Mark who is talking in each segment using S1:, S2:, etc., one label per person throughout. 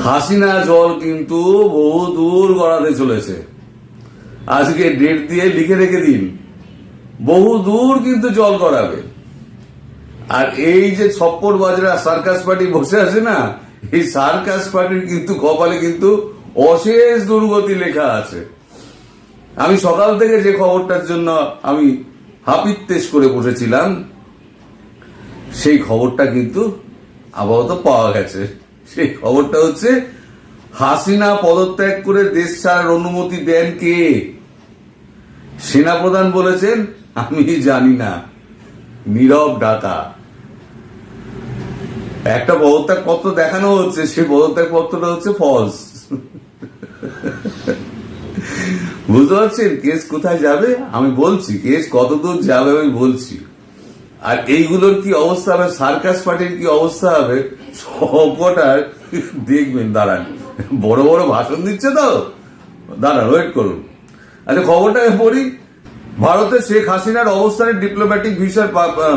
S1: হাসিনা জল কিন্তু বহু দূর গড়াতে চলেছে। আজকে ডেট দিয়ে লিখে রেখে দিন, বহু দূর কিন্তু জল গড়াবে। আর এই যে ছপ্পর বাজরা সার্কাস পার্টি বসে আছে না, এই সার্কাস পার্টির কিন্তু কপালে কিন্তু অশেষ দুর্গতি লেখা আছে। আমি সকাল থেকে যে খবরটার জন্য আমি হাপিত্তেশ করে বসেছিলাম, সেই খবরটা কিন্তু আপাতত পাওয়া গেছে। সেই খবরটা হচ্ছে, হাসিনা পদত্যাগ করে দেশ ছাড়ার অনুমতি দেন কে? সেনাপ্রধান বলেছেন আমি জানি না, নীরব ডাকা। একটা পদত্যাগ পত্র দেখানো হচ্ছে, সেই পদত্যাগ পত্রটা হচ্ছে ফলস। বুঝতে পারছেন কেস কোথায় যাবে? আমি বলছি কেস কতদূর যাবে আমি বলছি। আর এইগুলোর কি অবস্থা হবে, সার্কাস পার্টির কি অবস্থা হবে, সবকটার দেখবেন। দাঁড়ান, বড় বড় ভাষণ দিচ্ছে তো, দাঁড়ান ওয়েট করুন। আচ্ছা, খবরটাকে পড়ি। ভারতে শেখ হাসিনার অবস্থানের ডিপ্লোম্যাটিক ভিসার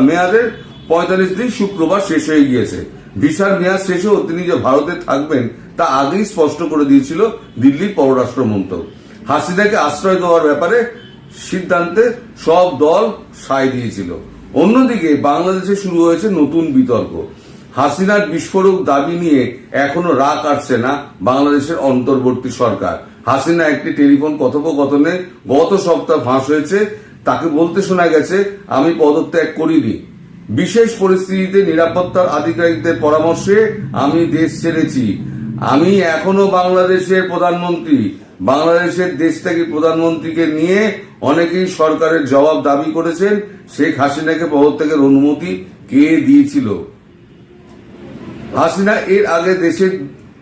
S1: মেয়াদের 45 দিন শুক্রবার শেষ হয়ে গিয়েছে। ভিসার মেয়াদ শেষেও তিনি যে ভারতে থাকবেন তা আগেই স্পষ্ট করে দিয়েছিল দিল্লির পররাষ্ট্র মন্ত্রক। হাসিনাকে আশ্রয় দেওয়ার ব্যাপারে সিদ্ধান্তে সব দল সায় দিয়েছিল। অন্যদিকে বাংলাদেশে শুরু হয়েছে নতুন বিতর্ক। হাসিনার বিস্ফোরক দাবি নিয়ে এখনো রাগ কাটছে না বাংলাদেশের অন্তর্বর্তী সরকার। হাসিনা একটি টেলিফোন কথোপকথনে গত সপ্তাহ ফাঁস হয়েছে। তাকে বলতে শোনা গেছে, আমি পদত্যাগ করিনি, বিশেষ পরিস্থিতিতে নিরাপত্তার আধিকারিকদের পরামর্শে আমি দেশ ছেড়েছি। আমি এখনো বাংলাদেশের প্রধানমন্ত্রী। বাংলাদেশের দেশত্যাগী প্রধানমন্ত্রীকে নিয়ে অনেকেই সরকারের জবাব দাবি করেছেন। শেখ হাসিনাকে পদত্যাগের অনুমতি কে দিয়েছিল? হাসিনা এর আগে দেশের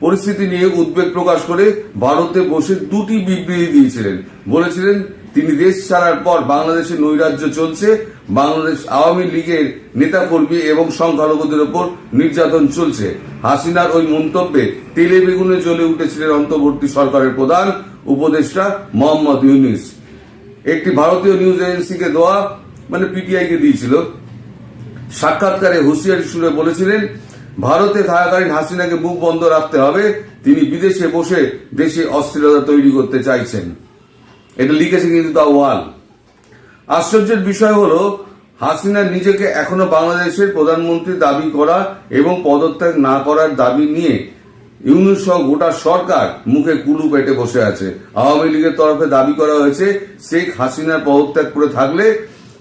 S1: পরিস্থিতি নিয়ে উদ্বেগ প্রকাশ করে ভারতে বসে দুটি বিবৃতি দিয়েছিলেন। বলেছিলেন তিনি দেশ ছাড়ার পর বাংলাদেশে নৈরাজ্য চলছে, বাংলাদেশ আওয়ামী লীগের নেতাকর্মী এবং সংখ্যালঘুদের উপর নির্যাতন চলছে। হাসিনার ওই মন্তব্যে তেলে বেগুনে জ্বলে উঠেছিলেন অন্তর্বর্তী সরকারের প্রধান উপদেষ্টা মোহাম্মদ ইউনূস। একটি ভারতীয় নিউজ এজেন্সিকে দেওয়া, মানে পিটিআই কে দিয়েছিল, সাক্ষাৎকারে হুঁশিয়ারি সুরে বলেছিলেন ভারতে থাকাকালীন হাসিনাকে মুখ বন্ধ রাখতে হবে, তিনি বিদেশে বসে দেশে অস্থিরতা তৈরি করতে চাইছেন। এটা লিখেছে কিন্তু দা ওয়াল। আশ্চর্যের বিষয় হলো, হাসিনা নিজেকে এখনো বাংলাদেশের প্রধানমন্ত্রী দাবি করা এবং পদত্যাগ না করার দাবি নিয়ে ইউনূস সহ গোটা সরকার মুখে কুলু পেটে বসে আছে। আওয়ামী লীগের তরফে দাবি করা হয়েছে শেখ হাসিনার পদত্যাগ করে থাকলে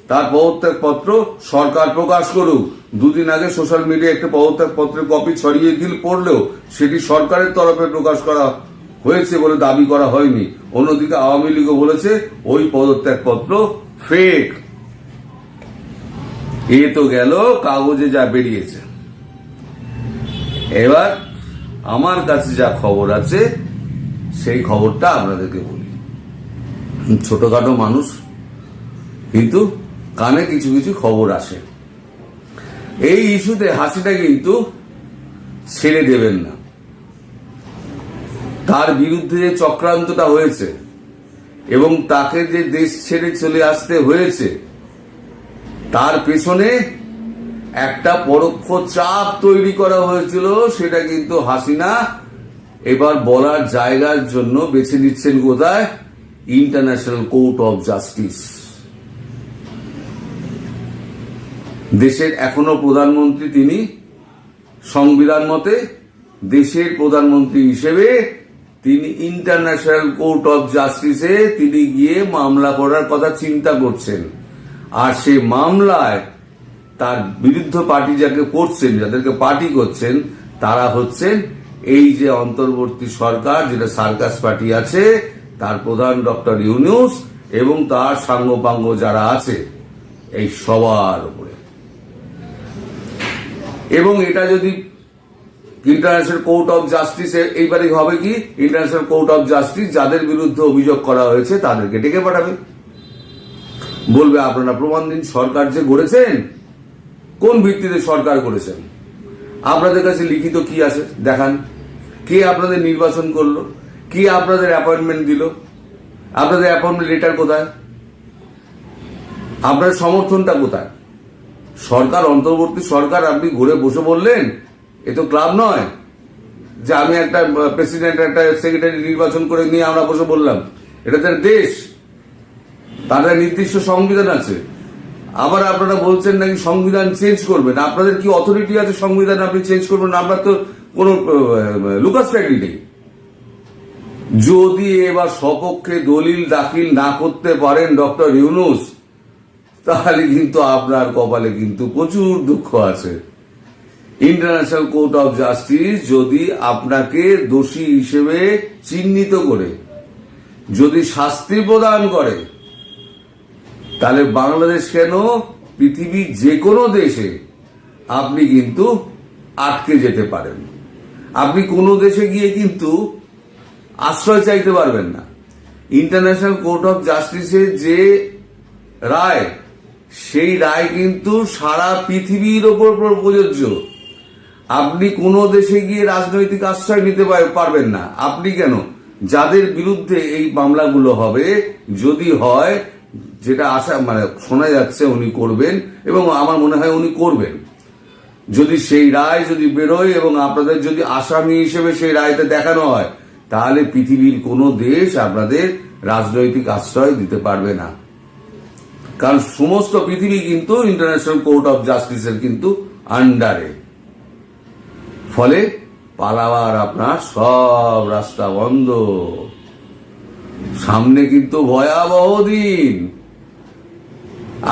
S1: তার পদত্যাগ পত্র সরকার প্রকাশ করুক। দুদিন আগে সোশ্যাল মিডিয়ায় একটা পদত্যাগ পত্রের কপি ছড়িয়ে পড়লেও সেটি সরকারের তরফে প্রকাশ করা হয়েছে বলে দাবি করা হয়নি। অন্যদিকে আওয়ামী লীগও বলেছে ওই পদত্যাগ পত্র ফেক। এ তো গেল কাগজে যা বেরিয়েছে। এবার আমার কাছে যা খবর আছে সেই খবরটা আপনাদেরকে বলি। ছোটখাটো মানুষ, কিন্তু কানে কিছু কিছু খবর আসে। এই ইস্যুতে হাসিনা কিন্তু ছেড়ে দেবেন না। তার বিরুদ্ধে যে চক্রান্তটা হয়েছে এবং তাকে যে দেশ ছেড়ে চলে আসতে হয়েছে, তার পেছনে একটা পরোক্ষ চাপ তৈরি করা হয়েছিল। সেটা কিন্তু হাসিনা এবার বলার জায়গার জন্য বেছে নিচ্ছেন কোথায়? International court of justice. দেশের এখনো প্রধানমন্ত্রী তিনি, সংবিধান মতে দেশের প্রধানমন্ত্রী হিসেবে তিনি ইন্টারন্যাশনাল কোর্ট অফ জাস্টিসে তিনি গিয়ে মামলা করার কথা চিন্তা করছেন। আর সেই মামলায় তার বিরুদ্ধ পার্টি যাকে করছেন, যাদেরকে পার্টি করছেন, তারা হচ্ছেন এই যে অন্তর্বর্তী সরকার, যেটা সার্কাস পার্টি আছে, তার প্রধান ডক্টর ইউনূস এবং তার সাঙ্গপাঙ্গ যারা আছে, এই সবার উপরে। এবং এটা যদি ইন্টারন্যাশনাল কোর্ট অফ জাস্টিসে, এইবারে হবে কি, ইন্টারন্যাশনাল কোর্ট অফ জাস্টিস যাদের বিরুদ্ধে অভিযোগ করা হয়েছে তাদেরকে ডেকে পাঠাবে, বলবে আপনারা প্রমাণ দিন। সরকার যে গড়েছেন, কোন ভিত্তিতে সরকার করেছেন, আপনাদের কাছে লিখিত কি আছে দেখান। কে আপনাদের নির্বাচন করলো, কে আপনাদের অ্যাপয়েন্টমেন্ট দিল, আপনাদের অ্যাপয়েন্টমেন্ট লেটার কোথায়, আপনার সমর্থনটা কোথায়? সরকার, অন্তর্বর্তী সরকার আপনি ঘুরে বসে বললেন, এ তো ক্লাব নয় যে আমি একটা প্রেসিডেন্ট একটা সেক্রেটারি নির্বাচন করে নিয়ে আমরা বসে বললাম। এটা তার দেশ, তাদের নির্দিষ্ট সংবিধান আছে। আবার আপনারা বলছেন নাকি সংবিধান চেঞ্জ করবেন। আপনাদের কি অথরিটি আছে সংবিধান আপনি চেঞ্জ করবেন? আপনার তো কোন লুকাস ফ্যাক্টরি নেই। যদি এবার সপক্ষে দলিল দাখিল না করতে পারেন ডক্টর ইউনূস, তাহলে কিন্তু আপনার কপালে কিন্তু প্রচুর দুঃখ আছে। ইন্টারন্যাশনাল কোর্ট অফ জাস্টিস যদি আপনাকে দোষী হিসেবে চিহ্নিত করে যদি শাস্তি প্রদান করে, তাহলে বাংলাদেশ কেন পৃথিবীর যে কোনো দেশে আপনি কিন্তু আটকে যেতে পারেন। আপনি কোনো দেশে গিয়ে কিন্তু আশ্রয় চাইতে পারবেন না। ইন্টারন্যাশনাল কোর্ট অফ জাস্টিসের যে রায়, সেই রায় কিন্তু সারা পৃথিবীর ওপর প্রযোজ্য। আপনি কোনো দেশে গিয়ে রাজনৈতিক আশ্রয় নিতে পারবেন না। আপনি কেন, যাদের বিরুদ্ধে এই মামলাগুলো হবে, যদি হয়, যেটা আশা মানে শোনা যাচ্ছে উনি করবেন, এবং আমার মনে হয় উনি করবেন, যদি সেই রায় যদি বেরোয় এবং আপনাদের যদি আসামি হিসেবে সেই রায়টা দেখানো হয়, তাহলে পৃথিবীর কোনো দেশ আপনাদের রাজনৈতিক আশ্রয় দিতে পারবে না। কারণ সমস্ত পৃথিবী কিন্তু ইন্টারন্যাশনাল কোর্ট অফ জাস্টিসের কিন্তু আন্ডারে। ফলে পালাবার আপনার সব রাস্তা বন্ধ। সামনে কিন্তু ভয়াবহ দিন।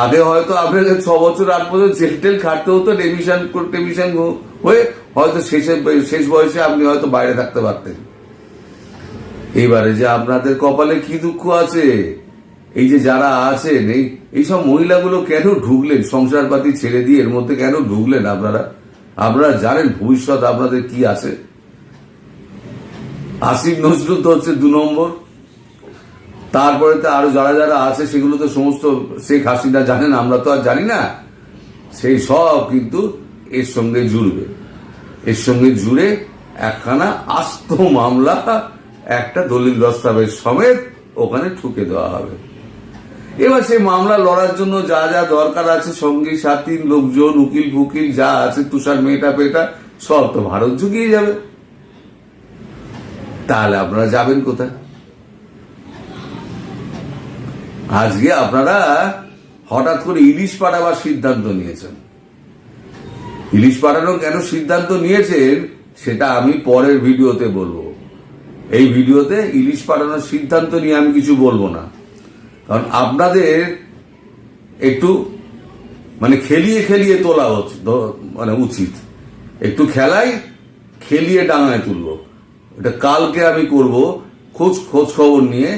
S1: আগে হয়তো আপনাকে 6 বছর 8 বছর জেল টেল খাটতে হতো, টেমিশন হয়ে হয়তো শেষ বয়সে আপনি হয়তো বাইরে থাকতে পারতেন। এবারে যে আপনাদের কপালে কি দুঃখ আছে, এই যে যারা আছেন এইসব মহিলাগুলো কেন ঢুকলেন সংসারপাতি ছেড়ে দিয়ে, এর মধ্যে কেন ঢুকলেন? আপনারা জানেন ভবিষ্যৎ আপনাদের কি আছে। আসিফ নজরুল তো হচ্ছে 2 নম্বর, তারপরে তো আরো যারা যারা আছে সেগুলো তো সমস্ত শেখ হাসিনা জানেন, আমরা তো আর জানি না। সেই সব কিন্তু এর সঙ্গে জুড়বে, এর সঙ্গে জুড়ে একখানা আস্ত মামলা, একটা দলিল দস্তাবেজ সমেত ওখানে ঠুকে দেওয়া হবে। এবার সেই মামলা লড়ার জন্য যা যা দরকার আছে, সঙ্গী সাথী লোকজন, উকিল ফুকিল যা আছে, তুষার মেয়েটা পেটা সব তো ভারত ঝুঁকিয়ে যাবে। তাহলে আপনারা যাবেন কোথায়? আজকে আপনারা হঠাৎ করে ইলিশ পাঠাবার সিদ্ধান্ত নিয়েছেন। ইলিশ পাঠানোর কেন সিদ্ধান্ত নিয়েছেন সেটা আমি পরের ভিডিওতে বলবো। এই ভিডিওতে ইলিশ পাঠানোর সিদ্ধান্ত নিয়ে আমি কিছু বলবো না, কারণ আপনাদের একটু মানে খেলিয়ে তোলা মানে উচিত। একটু খেলিয়ে ডাঙায় তুলবো। এটা কালকে আমি করব খোঁজ খবর নিয়ে,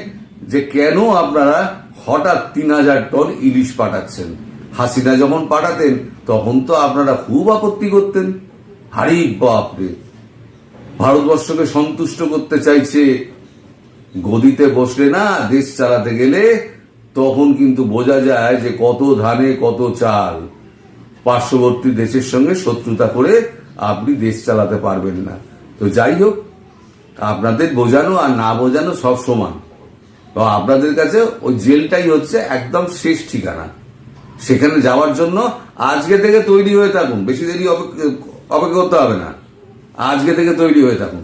S1: যে কেন আপনারা হঠাৎ 3000 টন ইলিশ পাঠাচ্ছেন। হাসিনা যখন পাঠাতেন তখন তো আপনারা খুব আপত্তি করতেন। হারি বাপরে, ভারতবর্ষকে সন্তুষ্ট করতে চাইছে। গদিতে বসলে না, দেশ চালাতে গেলে তখন কিন্তু বোঝা যায় যে কত ধানে কত চাল। পার্শ্ববর্তী দেশের সঙ্গে শত্রুতা করে আপনি দেশ চালাতে পারবেন না। তো যাই হোক, আপনাদের বোঝানো আর না বোঝানো সব সমান। তো আপনাদের কাছে ওই জেলটাই হচ্ছে একদম শেষ ঠিকানা। সেখানে যাওয়ার জন্য আজকে থেকে তৈরি হয়ে থাকুন। বেশি দেরি অপেক্ষা করতে হবে না, আজকে থেকে তৈরি হয়ে থাকুন।